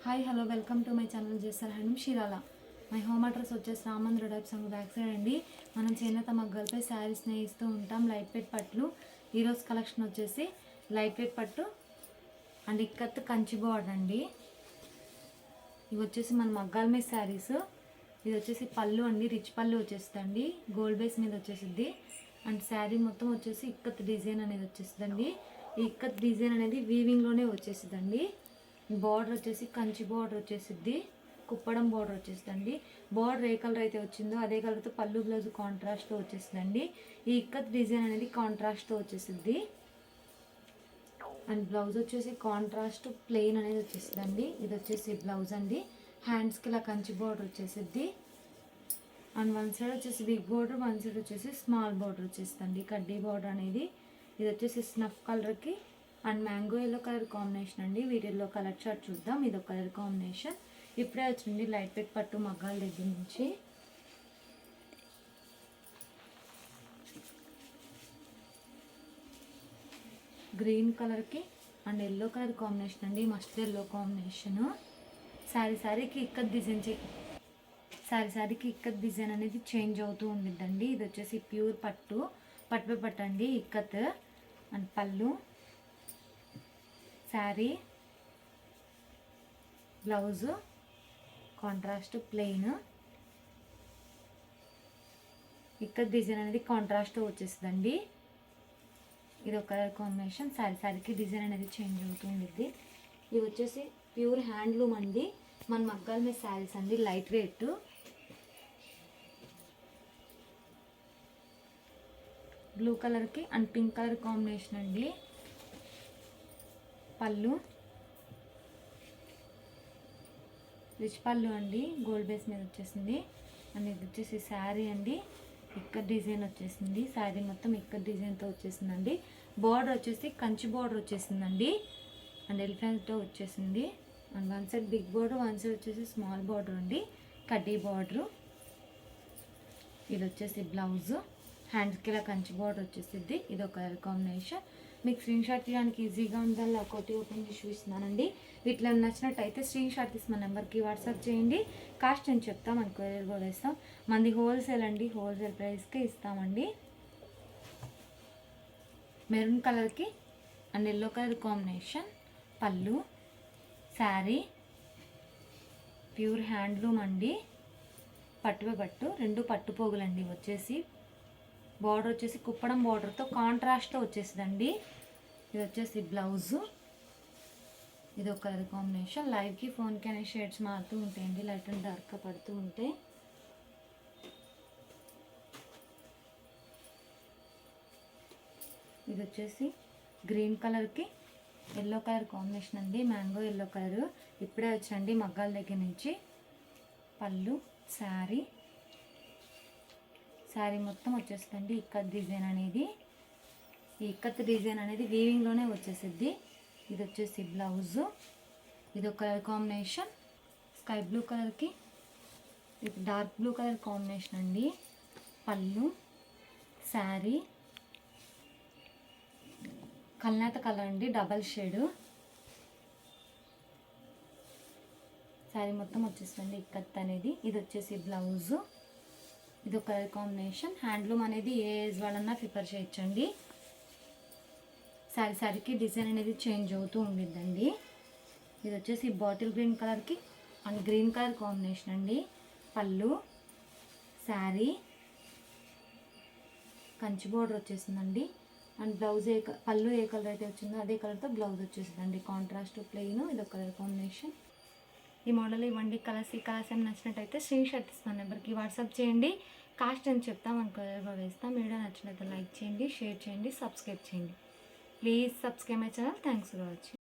Hi hello welcome to my channel చేస్తారు hand షీరాల. My home address వచ్చేసి రామంద్ర types and back side అండి. మనం చేనేత మగ్గలపై శారీస్ని ఇస్తూ ఉంటాం. లైట్ వెయిట్ పట్లు. ఈరోజు కలెక్షన్ వచ్చేసి లైట్ వెయిట్ పట్టు అండ్ ఇక్కత్ కంచి బోర్డర్ అండి. ఇవి వచ్చేసి మన మగ్గాల మీద శారీస్. ఇది వచ్చేసి పళ్ళు అండి, రిచ్ పళ్ళు వచ్చేస్తుందండి, గోల్డ్ బేస్ మీద వచ్చేసిద్ది. అండ్ శారీ మొత్తం వచ్చేసి ఇక్కత్ డిజైన్ అనేది వచ్చేస్తుందండి. ఈ ఇక్కత్ డిజైన్ అనేది వీవింగ్లోనే వచ్చేసిద్దండి. బార్డర్ వచ్చేసి కంచి బార్డర్ వచ్చేసిద్ది, కుప్పడం బార్డర్ వచ్చేసిందండి. బార్డర్ ఏ కలర్ అయితే వచ్చిందో అదే కలర్తో పళ్ళు బ్లౌజ్ కాంట్రాస్ట్తో వచ్చేసిందండి. ఈ ఇక్కత్ డిజైన్ అనేది కాంట్రాస్ట్తో వచ్చేసిద్ది. అండ్ బ్లౌజ్ వచ్చేసి కాంట్రాస్ట్ ప్లెయిన్ అనేది వచ్చేసిందండి. ఇది వచ్చేసి బ్లౌజ్ అండి. హ్యాండ్స్కి ఇలా కంచి బార్డర్ వచ్చేసిద్ది. అండ్ వన్ సైడ్ వచ్చేసి బిగ్ బార్డర్, వన్ సైడ్ వచ్చేసి స్మాల్ బార్డర్ వచ్చేసిందండి. కడ్డీ బార్డర్ అనేది. ఇది వచ్చేసి స్నఫ్ కలర్కి and mango yellow colour combination అండి. వీటిల్లో కలర్ చార్ట్ చూద్దాం. ఇది ఒక కలర్ కాంబినేషన్. ఇప్పుడే వచ్చింది లైట్ వెయిట్ పట్టు మగ్గాల దగ్గర నుంచి. గ్రీన్ కలర్కి అండ్ ఎల్లో కలర్ కాంబినేషన్ అండి, మస్టర్డ్ ఎల్లో కాంబినేషను. శారీకి ఇక్కత్ డిజైన్ శారీకి ఇక్కత్ డిజైన్ అనేది చేంజ్ అవుతూ ఉండిద్దండి. ఇది వచ్చేసి ప్యూర్ పట్టు పట్టు అండి, ఇక్కత్. అండ్ పళ్ళు, శారీ, బ్లౌజు కాంట్రాస్ట్ ప్లెయిన్. ఇక్కడ డిజైన్ అనేది కాంట్రాస్ట్ వచ్చేస్తుందండి. ఇది ఒక కలర్ కాంబినేషన్. శారీకి డిజైన్ అనేది చేంజ్ అవుతుంది. ఇది వచ్చేసి ప్యూర్ హ్యాండ్లూమ్ అండి, మన మగ్గాల మీద శారీస్ అండి, లైట్ వెయిట్. బ్లూ కలర్కి అండ్ పింక్ కలర్ కాంబినేషన్ అండి. పళ్ళు, రిచ్ పళ్ళు అండి, గోల్డ్ బేస్ మీద వచ్చేసింది. అండ్ ఇది వచ్చేసి శారీ అండి, ఇక్కడ డిజైన్ వచ్చేసింది. శారీ మొత్తం ఇక్కడ డిజైన్తో వచ్చేసిందండి. బార్డర్ వచ్చేసి కంచి బార్డర్ వచ్చేసిందండి అండ్ ఎలిఫెంట్తో వచ్చేసింది. And one side big border, one side వచ్చేసి స్మాల్ బార్డర్ అండి, కడ్డీ బార్డరు. ఇది వచ్చేసి బ్లౌజ్. హ్యాండ్స్కి ఇలా కంచి బార్డర్ వచ్చేసిద్ది. ఇది ఒక కలర్ కాంబినేషన్. మీకు స్క్రీన్ షాట్ తీయడానికి ఈజీగా ఉండాలి, ఒకటి ఓపెన్ చేసి చూపిస్తున్నానండి. వీటిలో నచ్చినట్టయితే స్క్రీన్ షాట్ తీసి మన నెంబర్కి వాట్సాప్ చేయండి. కాస్ట్ అని చెప్తాం, మన కొరియర్ కూడా ఇస్తాం. మంది హోల్సేల్ అండి, హోల్సేల్ ప్రైస్కే ఇస్తామండి. మెరూన్ కలర్కి అండ్ ఎల్లో కలర్ కాంబినేషన్. పళ్ళు, శారీ ప్యూర్ హ్యాండ్లూమ్ అండి, పట్టు రెండు పట్టు పోగులండి. వచ్చేసి బార్డర్ వచ్చేసి కుప్పడం బార్డర్తో కాంట్రాస్ట్తో వచ్చేసిందండి. ఇది వచ్చేసి బ్లౌజు. ఇది ఒక కలర్ కాంబినేషన్. లైవ్కి ఫోన్కి అనే షేడ్స్ మారుతూ ఉంటాయండి, లైట్ అండ్ డార్క్గా పడుతూ ఉంటాయి. ఇది వచ్చేసి గ్రీన్ కలర్కి ఎల్లో కలర్ కాంబినేషన్ అండి, మ్యాంగో ఎల్లో కలర్. ఇప్పుడే వచ్చండి మగ్గాల దగ్గర నుంచి. పళ్ళు, శారీ మొత్తం వచ్చేస్తుందండి ఇక్కత్ డిజైన్ అనేది. ఈ ఇక్కత్ డిజైన్ అనేది వీవింగ్లోనే వచ్చేసిద్ది. ఇది వచ్చేసి బ్లౌజు. ఇది ఒక కలర్ కాంబినేషన్, స్కై బ్లూ కలర్కి ఇది డార్క్ బ్లూ కలర్ కాంబినేషన్ అండి. పళ్ళు, శారీ కల్నేత కలర్ అండి, డబల్ షేడు. శారీ మొత్తం వచ్చేస్తుంది ఇక్కత్ అనేది. ఇది వచ్చేసి బ్లౌజు. ఇది ఒక కలర్ కాంబినేషన్. హ్యాండ్లూమ్ అనేది ఏ ఏజ్ వాళ్ళన్నా ప్రిఫర్ చేయొచ్చండి. శారీకి డిజైన్ అనేది చేంజ్ అవుతూ ఉండిద్దండి. ఇది వచ్చేసి బాటిల్ గ్రీన్ కలర్కి అండ్ గ్రీన్ కలర్ కాంబినేషన్ అండి. పళ్ళు, శారీ కంచి బోర్డర్ వచ్చేసిందండి. అండ్ బ్లౌజ్ పళ్ళు ఏ కలర్ అయితే వచ్చిందో అదే కలర్తో బ్లౌజ్ వచ్చేసిందండి, కాంట్రాస్ట్ ప్లెయిన్. ఇది ఒక కలర్ కాంబినేషన్. ఈ మోడల్ ఇవ్వండి. ఈ కలర్స్ ఏమి నచ్చినట్టయితే స్క్రీన్ షాట్ ఇస్తాను నెంబర్కి వాట్సాప్ చేయండి. కాస్ట్ అని చెప్తాం, మన కొరియర్గా వేస్తాం. వీడియో నచ్చినట్లయితే లైక్ చేయండి, షేర్ చేయండి, సబ్స్క్రైబ్ చేయండి. Please subscribe my channel. Thanks for watching.